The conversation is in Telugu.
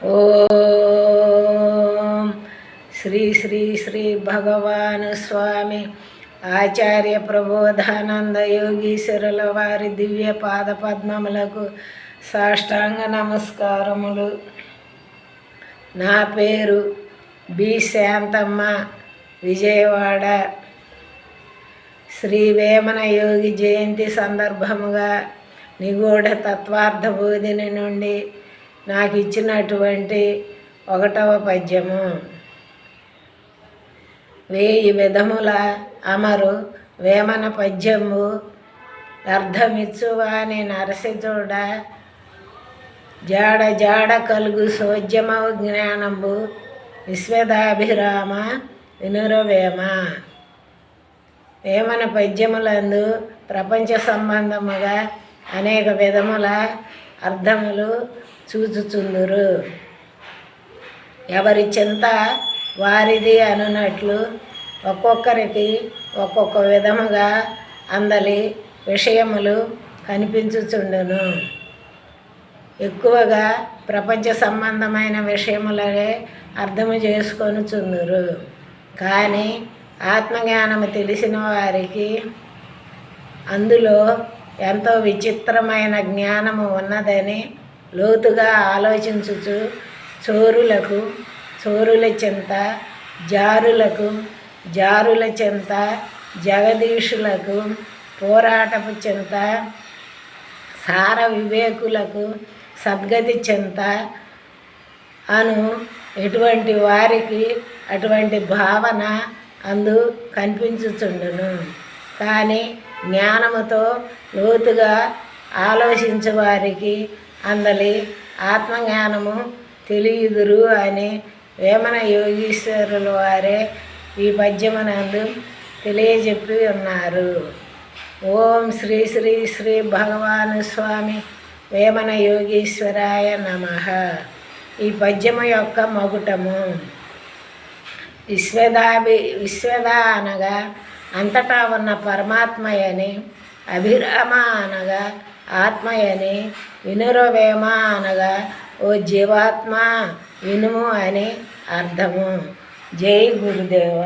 ఓం శ్రీ శ్రీ శ్రీ భగవాన్ స్వామి ఆచార్య ప్రబోధానంద యోగీశ్వరుల వారి దివ్య పాద పద్మములకు సాష్టాంగ నమస్కారములు. నా పేరు బి శాంతమ్మ, విజయవాడ. శ్రీ వేమన యోగి జయంతి సందర్భముగా నిగూఢ తత్వార్థ బోధిని నుండి నాకు ఇచ్చినటువంటి 1వ పద్యము. 1000 విధముల అమరు వేమన పద్యము అర్థమిచ్చువాని నరసిచూడ జాడ జాడ కలుగు సోద్యమ జ్ఞానంబు విశ్వదాభిరామ వినురవేమ. వేమన పద్యములందు ప్రపంచ సంబంధముగా అనేక విధముల అర్థములు చూచుచుందురు. ఎవరి చింత వారిది అనున్నట్లు ఒక్కొక్కరికి ఒక్కొక్క విధముగా అందలి విషయములు కనిపించుచుండును. ఎక్కువగా ప్రపంచ సంబంధమైన విషయములనే అర్థము చేసుకొనుచుందురు. కానీ ఆత్మజ్ఞానము తెలిసిన వారికి అందులో ఎంతో విచిత్రమైన జ్ఞానము ఉన్నదని లోతుగా ఆలోచించుచు చోరుల చింత, జారుల చింత, జగదీషులకు పోరాటపు చింత, సార వివేకులకు సద్గతి చింత అను ఎటువంటి వారికి అటువంటి భావన అందు కనిపించుచుండును. కానీ జ్ఞానముతో లోతుగా ఆలోచించే వారికి అందలి ఆత్మజ్ఞానము తెలియదురు అని వేమన యోగీశ్వరుల వారే ఈ పద్యమునందు తెలియజెప్పి ఉన్నారు. ఓం శ్రీ శ్రీ శ్రీ భగవాన్ స్వామి వేమన యోగీశ్వరాయ నమః. ఈ పద్యము యొక్క మగుటము. విశ్వద అనగా అంతటా ఉన్న పరమాత్మయని, అభిరామ అనగా ఆత్మయని, వినురవేమ అనగా ఓ జీవాత్మ వినుము అని అర్థము. జై గురుదేవ.